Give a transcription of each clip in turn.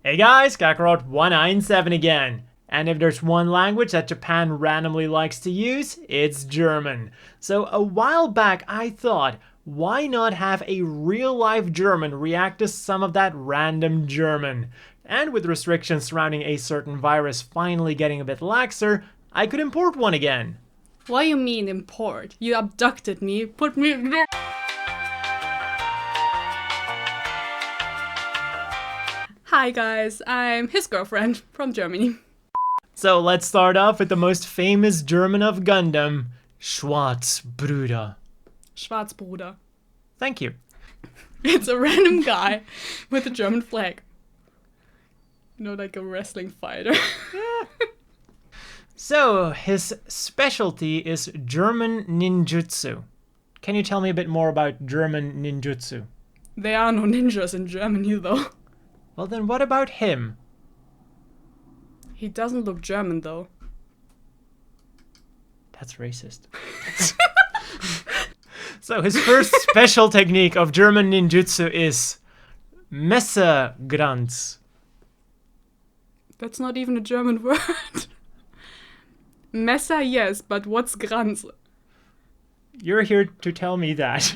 Hey guys, Kakarot197 again. And if there's one language that Japan randomly likes to use, it's German. So a while back I thought, why not have a real-life German react to some of that random German? And with restrictions surrounding a certain virus finally getting a bit laxer, I could import one again. What do you mean import? You abducted me, put me... Hi guys, I'm his girlfriend from Germany. So let's start off with the most famous German of Gundam, Schwarzbruder. Schwarzbruder. Thank you. It's a random guy with a German flag. You know, like a wrestling fighter. So, his specialty is German ninjutsu. Can you tell me a bit more about German ninjutsu? There are no ninjas in Germany though. Well then, what about him? He doesn't look German though. That's racist. So, his first special technique of German ninjutsu is Messergranz. That's not even a German word. Messer, yes, but what's Granz? You're here to tell me that.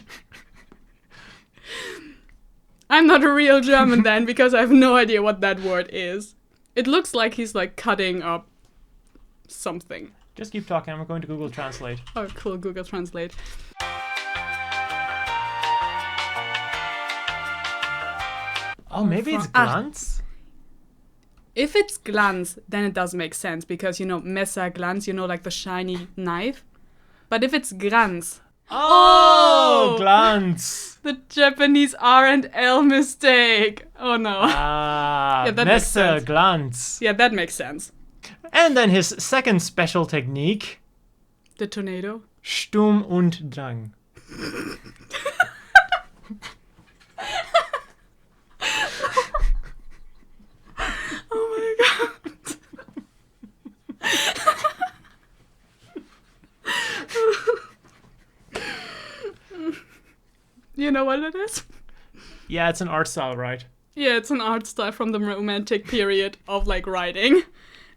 I'm not a real German then, because I have no idea what that word is. It looks like he's like cutting up something. Just keep talking, I'm going to Google Translate. Oh, cool, Google Translate. Oh, maybe it's Glanz? If it's Glanz, then it does make sense, because, you know, Messer, Glanz, you know, like the shiny knife. But if it's Glanz... Oh, Glanz! The Japanese R and L mistake. Oh no. Ah, Yeah, that makes sense. Messerglanz. Yeah, that makes sense. And then his second special technique, The tornado. Sturm und Drang. Oh my god. You know what it is? Yeah, it's an art style, right? Yeah, it's an art style from the Romantic period of like writing.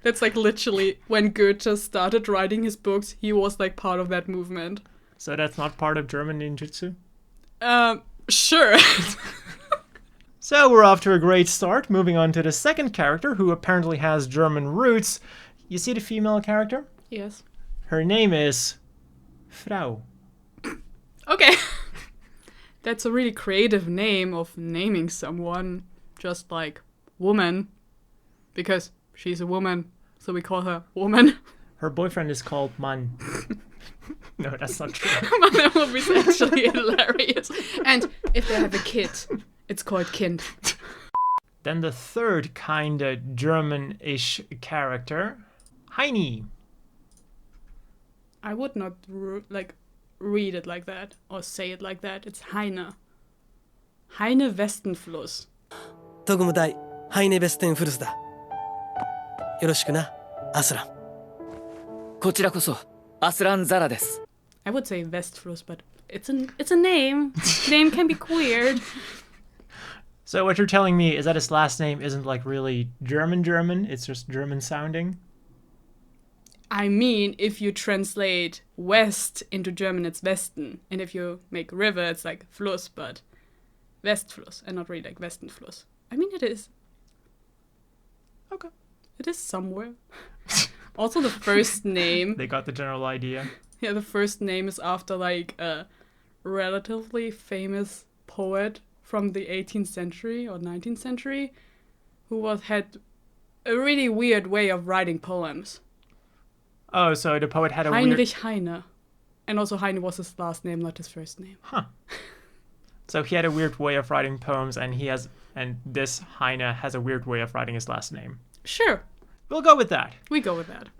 That's like literally when Goethe started writing his books, he was like part of that movement. So that's not part of German ninjutsu? Sure. So we're off to a great start, moving on to the second character, who apparently has German roots. You see the female character? Yes. Her name is Frau. Okay. That's a really creative name of naming someone, just like woman, because she's a woman, so we call her woman. Her boyfriend is called Mann. No, that's not true. But that would be actually hilarious. And if they have a kid, it's called Kind. Then the third kinda German-ish character, Heini. I would not read it like that or say it like that. It's Heine. Heine Westenfluss. 特務隊ハイネベステンフルスだ。よろしくな、アスラン。こちらこそ、アスランザラです。 I would say Westfluss, but it's a name. Name can be weird. So what you're telling me is that his last name isn't like really German, it's just German sounding? I mean, if you translate West into German, it's Westen. And if you make river, it's like Fluss, but Westfluss, and not really like Westenfluss. I mean, it is. Okay. It is somewhere. Also, the first name. They got the general idea. Yeah, the first name is after like a relatively famous poet from the 18th century or 19th century who had a really weird way of writing poems. Oh, so the poet had a Heinrich Heine. And also Heine was his last name, not his first name. Huh. So he had a weird way of writing poems, and this Heine has a weird way of writing his last name. Sure. We'll go with that. We go with that.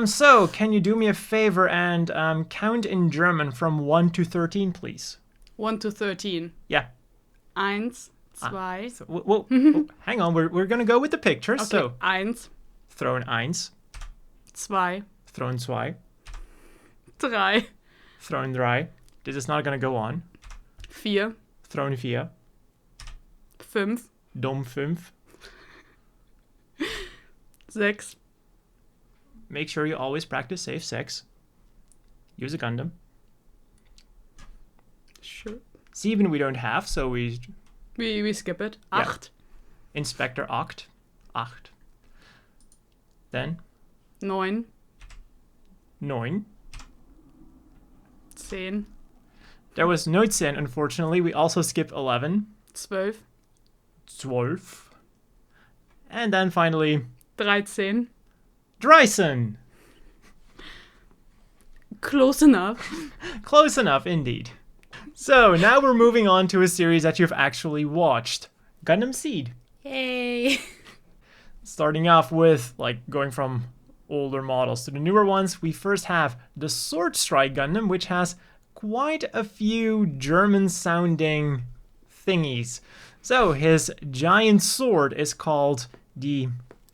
So can you do me a favor and count in German from 1 to 13, please? 1 to 13. Yeah. 1, 2. So, whoa, hang on, we're gonna go with the pictures. Okay. So 1, throw an 1, 2, throw an 2, 3, throw an 3. This is not gonna go on. 4, Throw an 4. 5, Dom 5. 6. Make sure you always practice safe 6. Use a Gundam. Sure. 7 we don't have, so we... We skip it. Yeah. 8. Inspector 8. 8. Then 9. 9. 10. There was no 10, unfortunately. We also skip 11. 12. 12. And then finally, 13. Dryson. Close enough. Close enough, indeed. So now we're moving on to a series that you've actually watched. Gundam SEED. Yay. Starting off with, like, going from older models to the newer ones, we first have the Sword Strike Gundam, which has quite a few German-sounding thingies. So his giant sword is called the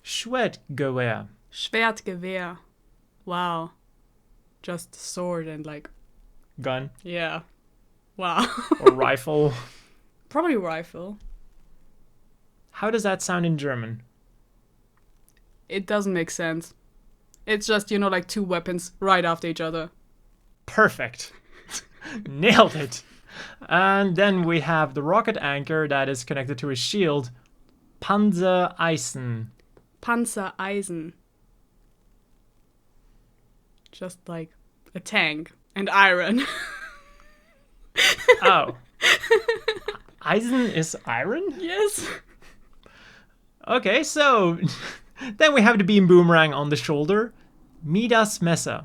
Schwertgewehr. Schwertgewehr. Wow. Just sword and like, Gun yeah. Wow. or rifle. Probably rifle. How does that sound in German? It doesn't make sense. It's just, you know, like 2 weapons right after each other. Perfect. Nailed it. And then we have the rocket anchor that is connected to a shield. Panzereisen. Panzereisen. Just like a tank and iron. Oh. Eisen is iron? Yes. Okay, so then we have the beam boomerang on the shoulder. Midas Messer.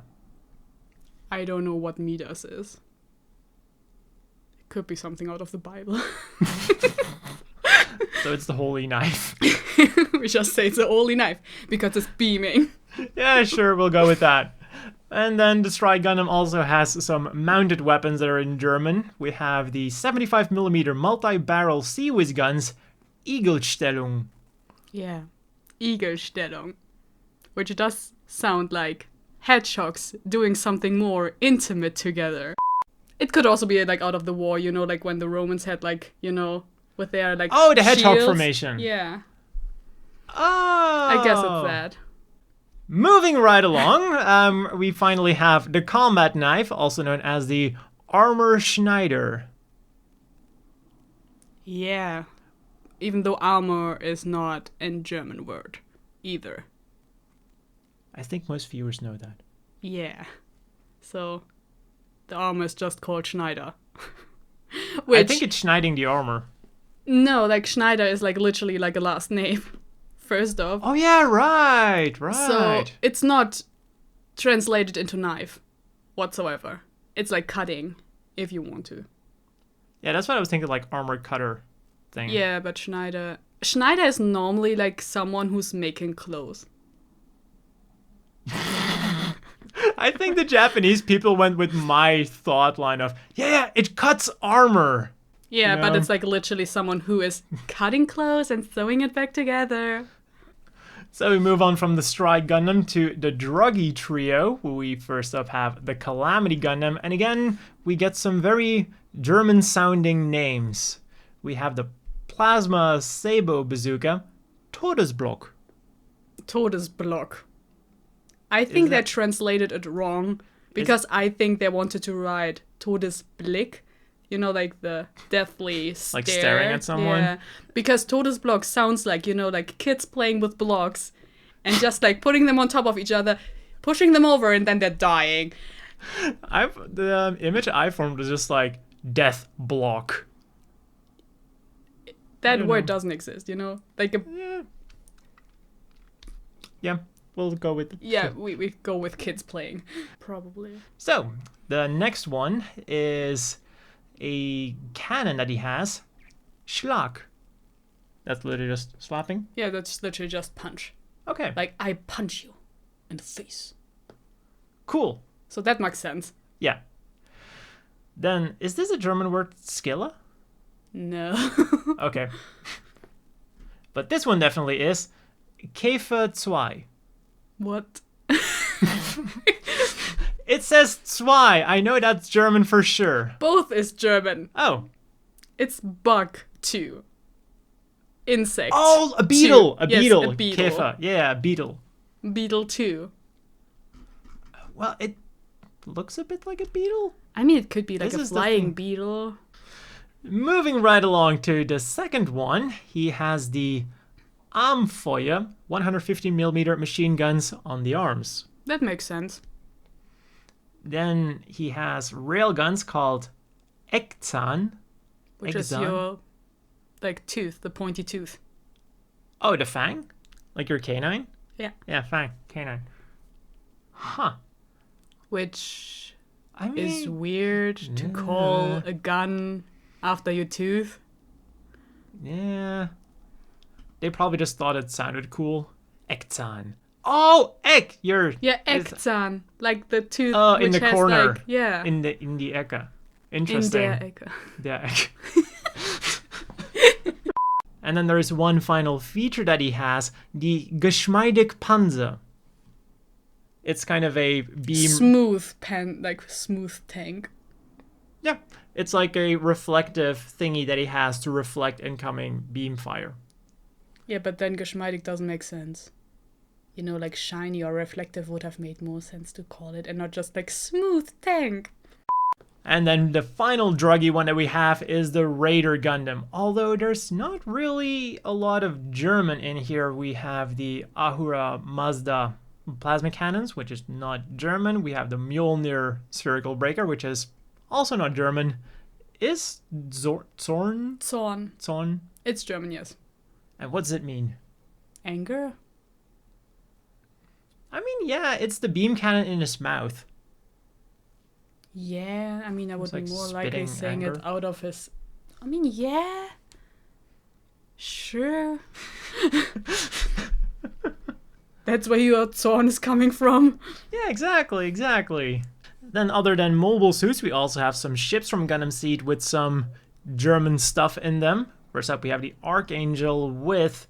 I don't know what Midas is. It could be something out of the Bible. So it's the holy knife. We just say it's a holy knife because it's beaming. Yeah, sure, we'll go with that. And then the Strike Gundam also has some mounted weapons that are in German. We have the 75mm multi-barrel Seawiz guns, Eaglestellung. Yeah. Eaglestellung. Which does sound like hedgehogs doing something more intimate together. It could also be like out of the war, you know, like when the Romans had like, you know, with their like Oh, the hedgehog shields. formation. Yeah. Oh. I guess it's that. Moving right along, we finally have the combat knife, also known as the Armor Schneider. Yeah. Even though armor is not a German word either. I think most viewers know that. Yeah. So the armor is just called Schneider. I think it's schneiding the armor. No, like Schneider is like literally like a last name. First off. Oh yeah, right. So it's not translated into knife whatsoever. It's like cutting, if you want to. Yeah, that's what I was thinking, like armor cutter thing. Yeah, but Schneider is normally like someone who's making clothes. I think the Japanese people went with my thought line of, yeah, it cuts armor. Yeah, You but know? it's like literally someone who is cutting clothes and sewing it back together. So we move on from the Strike Gundam to the Druggie trio. We first up have the Calamity Gundam. And again, we get some very German-sounding names. We have the Plasma Sabo Bazooka, Todesblock. Todesblock. I think they that- translated it wrong because I think they wanted to write Todesblick. You know, like the deathly stare. Like staring at someone? Yeah. Because Todesblock sounds like, you know, like kids playing with blocks and just like putting them on top of each other, pushing them over, and then they're dying. The image I formed was just like death block. That don't word know. doesn't exist, you know? Like a Yeah, we'll go with it. yeah, we go with kids playing. Probably. So, the next one is a cannon that he has, Schlag. That's literally just slapping. Yeah, that's literally just punch. Okay, Like, I punch you in the face. cool. So that makes sense. Yeah. Then, is this a German word, Skilla? No. Okay. But this one definitely is Käfer 2. What? It says zwei. I know that's German for sure. Both is German. Oh. It's bug too. Insect. Oh, a beetle. Two. A Yes, beetle. a beetle. Käfer. Yeah, a beetle. Beetle 2. Well, it looks a bit like a beetle. I mean, it could be like This a is the flying thing. beetle. Moving right along to the second one, he has the Armfeuer 150mm machine guns on the arms. That makes sense. Then he has railguns called Eckzahn. Which is Exon. your, like, tooth, the pointy tooth. Oh, the fang? Like your canine? Yeah. Yeah, fang, canine. Huh. Which I mean, is weird to call a gun after your tooth. yeah. They probably just thought it sounded cool. Eckzahn. Oh, Eck! You're Yeah, Eckzahn. Like the tooth Oh, which in the has corner. like, yeah. in the Ecke. In Interesting. der Ecke. Der Ecke. And then there's one final feature that he has, the Geschmeidig Panzer. It's kind of a beam. Smooth smooth tank. Yeah, it's like a reflective thingy that he has to reflect incoming beam fire. Yeah, but then geschmeidig doesn't make sense. You know, like shiny or reflective would have made more sense to call it and not just like smooth tank. And then the final Druggie one that we have is the Raider Gundam. Although there's not really a lot of German in here. We have the Ahura Mazda plasma cannons, which is not German. We have the Mjolnir spherical breaker, which is also not German. Is Zorn? Zorn. It's German, yes. And what does it mean? Anger? I mean, yeah, it's the beam cannon in his mouth. Yeah, I mean, I would It's be like more likely spitting saying anger. it out of his... I mean, yeah. Sure. That's where your Zorn is coming from. Yeah, exactly. Then other than mobile suits, we also have some ships from Gundam SEED with some German stuff in them. First up, we have the Archangel with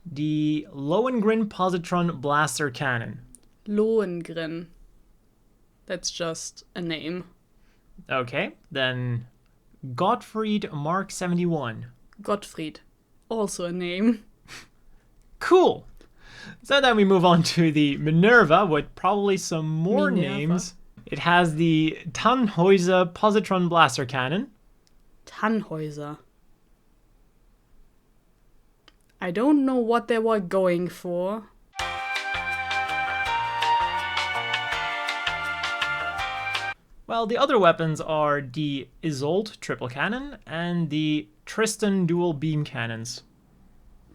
the Lohengrin Positron Blaster Cannon. Lohengrin. That's just a name. Okay, then Gottfried Mark 71. Gottfried. Also a name. Cool. So then we move on to the Minerva with probably some more Minerva. names. It has the Tannhäuser Positron Blaster Cannon. Tannhäuser. I don't know what they were going for. Well, the other weapons are the Isolde Triple Cannon and the Tristan Dual Beam Cannons.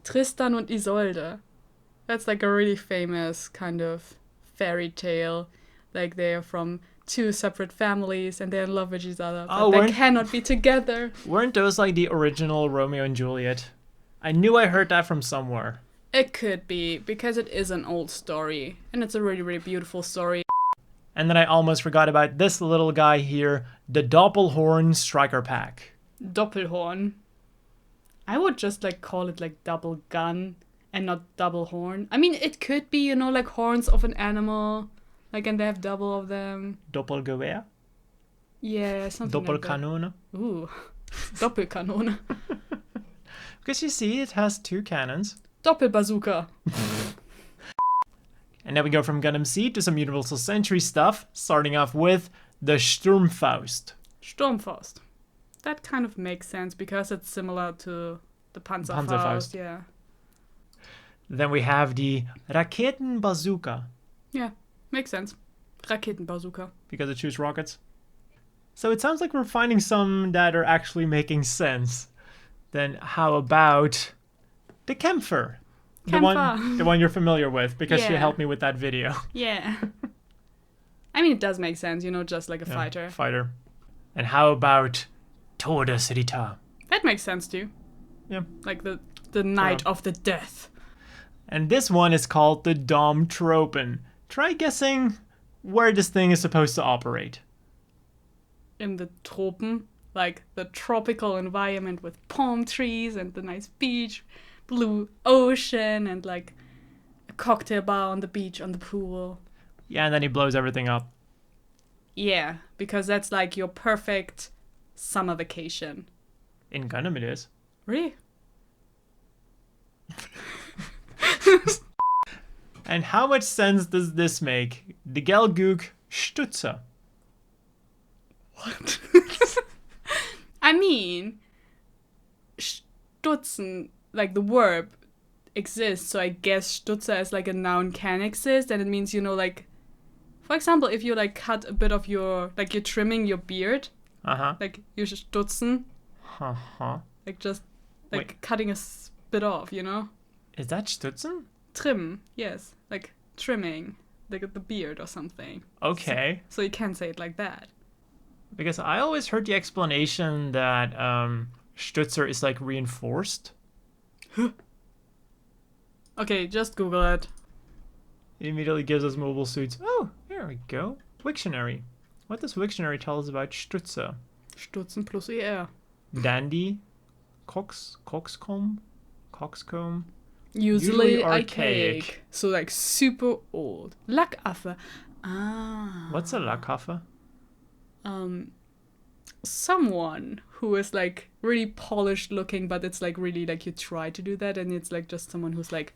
Tristan und Isolde. That's like a really famous kind of fairy tale. Like they're from two separate families and they're in love with each other, but they cannot be together. Weren't those like the original Romeo and Juliet? I knew I heard that from somewhere. It could be, because it is an old story. And it's a really, really beautiful story. And then I almost forgot about this little guy here, the Doppelhorn Striker Pack. Doppelhorn. I would just like call it like double gun and not double horn. I mean, it could be, you know, like horns of an animal. Like, and they have double of them. Doppelgewehr? Yeah, something like that. Doppelkanone? Ooh. Doppelkanone. Because you see, it has two cannons. Doppelbazooka. And then we go from Gundam SEED to some Universal Century stuff, starting off with the Sturmfaust. Sturmfaust. That kind of makes sense because it's similar to the Panzerfaust. Panzerfaust. Yeah. Then we have the Raketenbazooka, Yeah, makes sense. Raketenbazooka. because it shoots rockets. So it sounds like we're finding some that are actually making sense. Then how about the Kämpfer? The one you're familiar with, because you Yeah. helped me with that video. Yeah. I mean, it does make sense, you know, just like a Yeah, fighter. Fighter. And how about Todesritter? That makes sense too. Yeah. Like the Knight of the Death. And this one is called the Domtropen. Try guessing where this thing is supposed to operate. In the Tropen, like the tropical environment with palm trees and the nice beach, blue ocean, and like a cocktail bar on the beach, on the pool. Yeah, and then he blows everything up. Yeah, because that's like your perfect summer vacation. In Gundam it is. Really? And how much sense does this make? The Gelgoog Stutzer. What? I mean, stutzen, like the verb, exists. So I guess stutzer as like a noun can exist, and it means, you know, like, for example, if you like cut a bit of your, like you're trimming your beard, like you stutzen, like just like cutting a bit off, you know? Is that stutzen? Trim, yes, like trimming, like the beard or something. Okay. So you can say it like that. Because I always heard the explanation that Stutzer is like reinforced. Okay, just Google it. It immediately gives us mobile suits. Oh, here we go. Wiktionary. What does Wiktionary tell us about Stutzer? Stutzen plus ER. Dandy, coxcomb. Usually archaic. So like super old. Lackaffe. Ah. What's a Lackaffe? Someone who is like really polished looking, but it's like really like you try to do that, and it's like just someone who's like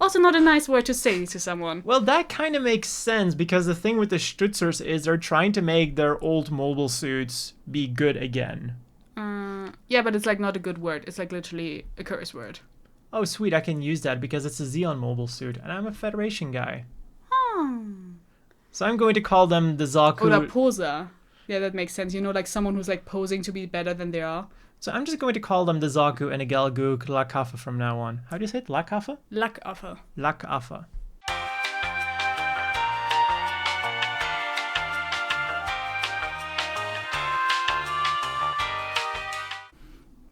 also not a nice word to say to someone. Well, that kind of makes sense because the thing with the Stutzers is they're trying to make their old mobile suits be good again. Yeah, but it's like not a good word. It's like literally a curse word. Oh, sweet, I can use that because it's a Xeon mobile suit, and I'm a Federation guy. So I'm going to call them the Zaku. Oder Poser. Yeah, that makes sense. You know, like someone who's like posing to be better than they are. So I'm just going to call them the Zaku and the Gelgoog Lackaffe from now on. How do you say it? Lackaffe? Lackaffe. Lackaffe.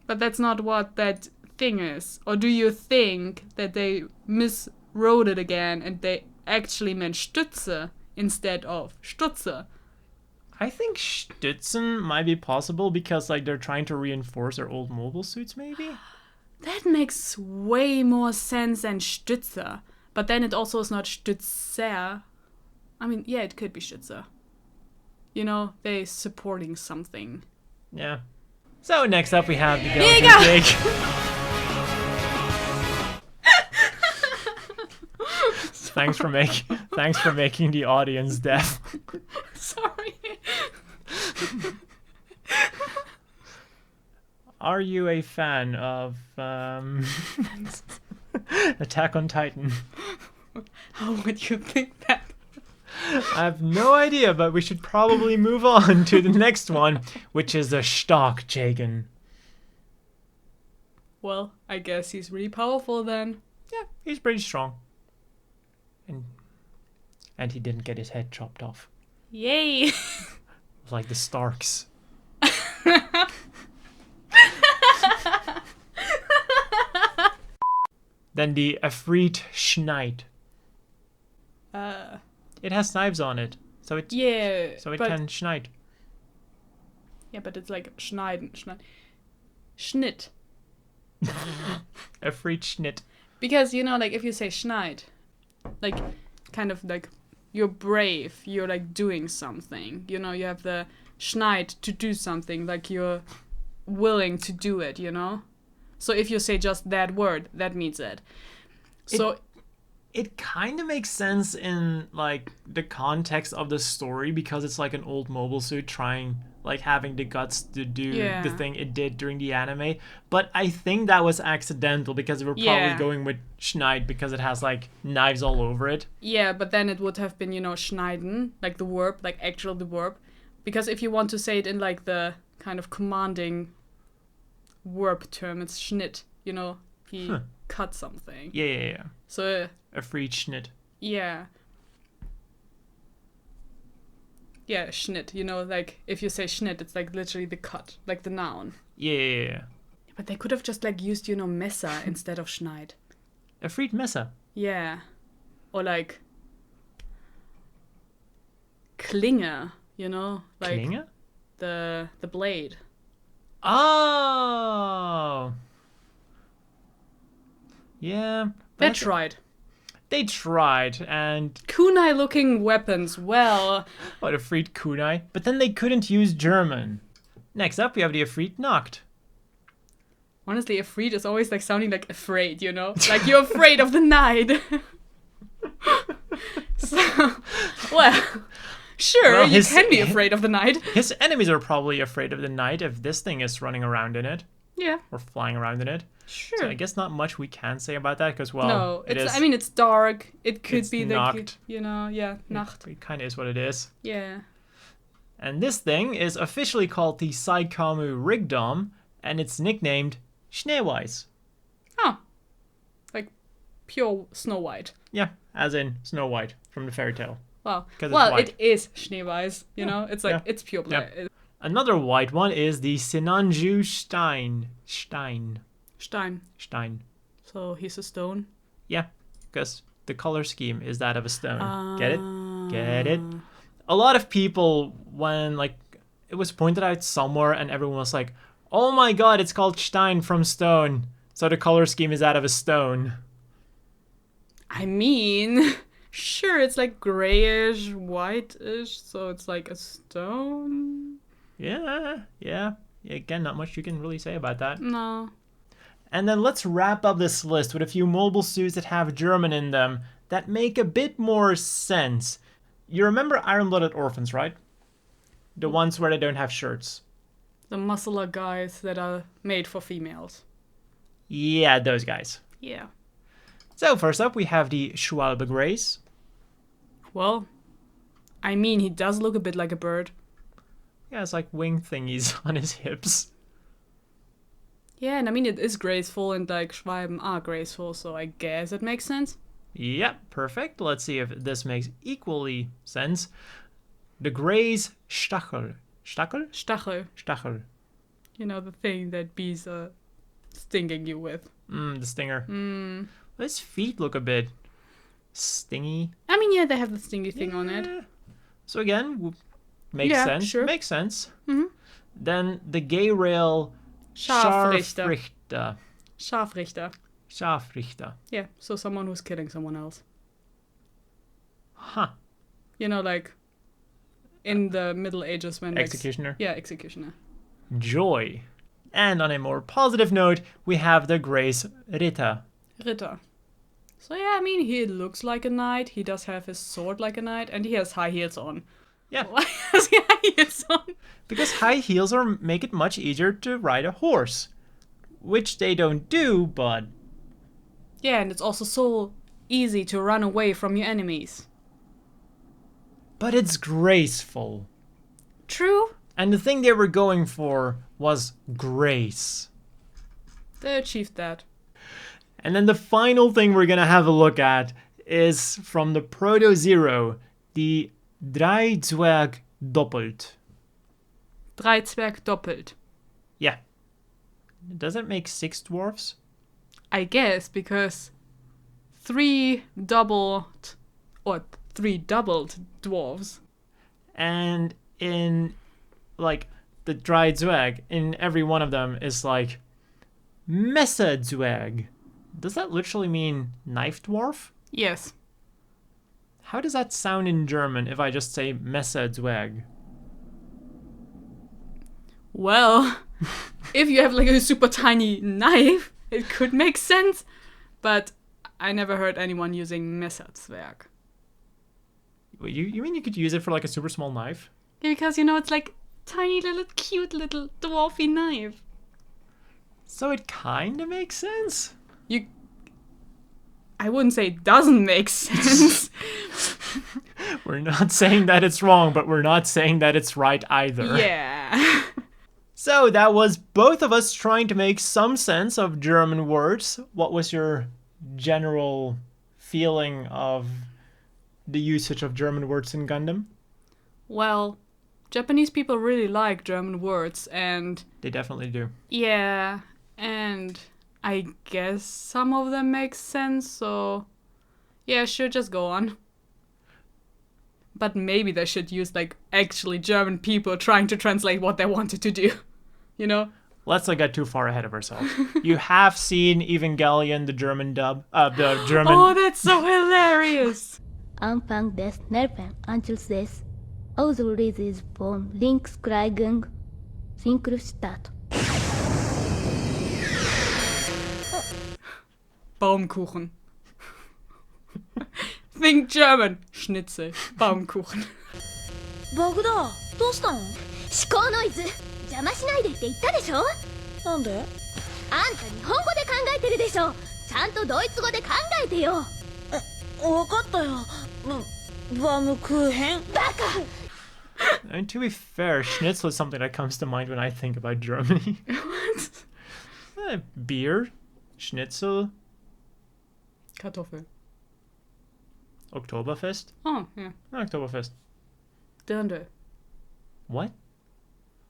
But that's not what that thing is. Or do you think that they miswrote it again and they actually meant Stütze instead of Stutzer? I think Stutzen might be possible because like they're trying to reinforce their old mobile suits, maybe? That makes way more sense than Stützer. But then it also is not Stützer. I mean, yeah, it could be Stützer. You know, they're supporting something. Yeah. So next up we have the Here you Gelgoog go. Thanks for making the audience deaf. Sorry. Are you a fan of Attack on Titan? How would you think that? I have no idea, but we should probably move on to the next one, which is a Stockjagen. Well, I guess he's really powerful then. Yeah, he's pretty strong. And he didn't get his head chopped off. Yay! Like the Starks. Then the Afrit Schneid. It has knives on it, so it can schneid. Yeah, but it's like schneiden, Schnitt. Afrit Schnitt. Because you know, like if you say schneid, like kind of like you're brave, you're like doing something. You know, you have the schneid to do something, like you're willing to do it, you know? So if you say just that word, that means it. So it kind of makes sense in like the context of the story because it's like an old mobile suit trying like having the guts to do the thing it did during the anime. But I think that was accidental because they were probably going with Schneid because it has like knives all over it. Yeah, but then it would have been, you know, schneiden, like the verb, like actual the verb. Because if you want to say it in like the kind of commanding verb term, it's Schnitt, you know, he cut something. Yeah. So a free Schnitt. Yeah. Yeah, Schnitt, you know, like if you say Schnitt, it's like literally the cut, like the noun. Yeah. But they could have just like used, you know, Messer instead of Schneid. A freed Messer. Yeah. Or like Klinge, you know, like Klinge? The blade. Oh. Yeah. They tried. They tried, and kunai-looking weapons. Well, what a freed kunai. But then they couldn't use German. Next up, we have the Afrit Nacht. Honestly, Afrit is always like sounding like afraid, you know, like you're afraid of the night. Well, sure, Well, you can be afraid of the night. His enemies are probably afraid of the night if this thing is running around in it Yeah, or flying around in it. sure. So I guess not much we can say about that because, well, No, it is. I mean, it's dark. It could It's be Nacht. Nacht. It kind of is what it is. Yeah. And this thing is officially called the Saikamu Rigdom, and it's nicknamed Schneeweiß. Oh, like pure Snow White. Yeah, as in Snow White from the fairy tale. Wow. 'Cause it's Well, white. it is Schneeweiß, you know? It's like, yeah. it's pure black. Another white one is the Sinanju Stein. Stein. So he's a stone. Yeah, because the color scheme is that of a stone. Get it? Get it? A lot of people, when like it was pointed out somewhere and everyone was like, oh my god, it's called Stein from stone. So the color scheme is that of a stone. I mean, sure, it's like grayish, whitish, so it's like a stone. Yeah. Again, not much you can really say about that. No. And then let's wrap up this list with a few mobile suits that have German in them that make a bit more sense. You remember Iron-Blooded Orphans, right? The ones where they don't have shirts. The muscular guys that are made for females. Yeah, those guys. Yeah. So first up, we have the Schwalbe Grace. Well, I mean, he does look a bit like a bird. Yeah, it's like wing thingies on his hips. Yeah, and I mean, it is graceful, and like Schwalben are graceful, so I guess it makes sense. Yep, perfect. Let's see if this makes equally sense. The Gray's Stachel. Stachel? Stachel. Stachel. You know, the thing that bees are stinging you with. The stinger. His feet look a bit stingy. I mean, yeah, they have the stingy thing on it. So again, makes Yeah, sense. sure. Makes sense. Mhm. Then the gay rail Scharfrichter. Scharfrichter. Scharfrichter. Scharfrichter. Yeah, so someone who's killing someone else. Huh. You know, like in the Middle Ages when... Executioner. Yeah, executioner. Joy. And on a more positive note, we have the Grace Ritter. Ritter. So yeah, I mean, he looks like a knight, he does have his sword like a knight, and he has high heels on. Yeah. Why has he high heels on? Because high heels make it much easier to ride a horse. Which they don't do, but... Yeah, and it's also so easy to run away from your enemies. But it's graceful. True. And the thing they were going for was grace. They achieved that. And then the final thing we're gonna have a look at is from the Proto Zero, the Dreizwerg Doppelt. Dreizwerg doppelt. Yeah. Does it make 6 dwarfs? I guess, because three doubled dwarves. And in, like, the Dreizwerg, in every one of them is like, Messerzwerg. Does that literally mean knife dwarf? Yes. How does that sound in German if I just say Messerzwerg? Well, if you have like a super tiny knife, it could make sense. But I never heard anyone using Messerzwerg. You mean you could use it for like a super small knife? Yeah, because, you know, it's like tiny little cute little dwarfy knife. So it kind of makes sense. I wouldn't say it doesn't make sense. We're not saying that it's wrong, but we're not saying that it's right either. Yeah. So that was both of us trying to make some sense of German words. What was your general feeling of the usage of German words in Gundam? Well, Japanese people really like German words, and They definitely do. yeah, and I guess some of them make sense, so yeah, sure, just go on. But maybe they should use like actually German people trying to translate what they wanted to do, you know? Let's not get too far ahead of ourselves. You have seen Evangelion, the German dub, the German. Oh, that's so hilarious! Anfang des Nervenanschlusses Auslöses von Linkskriegen Synchrostadt. Baumkuchen. Think German. Schnitzel. Baumkuchen. 爆だどうしたの？思考ノイズ邪魔しないでって言ったでしょ。なんで？あんた日本語で考えてるでしょ。ちゃんとドイツ語で考えてよ。わかったよ。バムクーヘン。バカ。 And to be fair, Schnitzel is something that comes to mind when I think about Germany. What? Beer, Schnitzel, Kartoffel. Oktoberfest. Oh, yeah. Oktoberfest. Dirndl. What?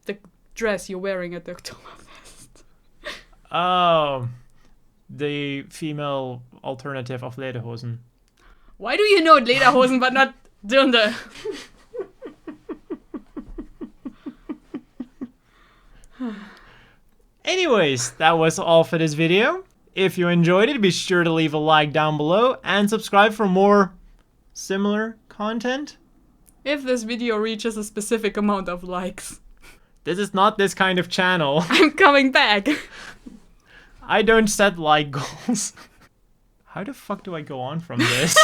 The dress you're wearing at the Oktoberfest. Oh, the female alternative of Lederhosen. Why do you know Lederhosen but not Dirndl? Anyways, that was all for this video. If you enjoyed it, be sure to leave a like down below and subscribe for more similar content. If this video reaches a specific amount of likes, This is not this kind of channel. I'm coming back. I don't set like goals. How the fuck do I go on from this?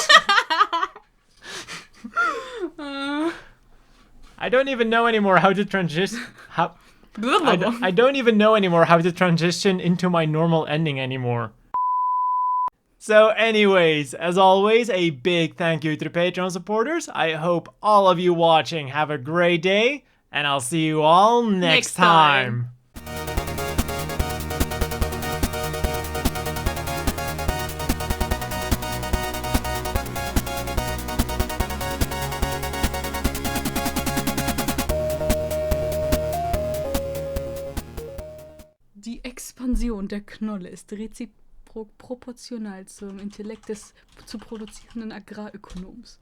I don't even know anymore how to transition. I don't even know anymore how to transition into my normal ending anymore. So anyways, as always, a big thank you to the Patreon supporters. I hope all of you watching have a great day, and I'll see you all next time. Die Expansion der Knolle ist reziproportional zum Intellekt des zu produzierenden Agrarökonoms.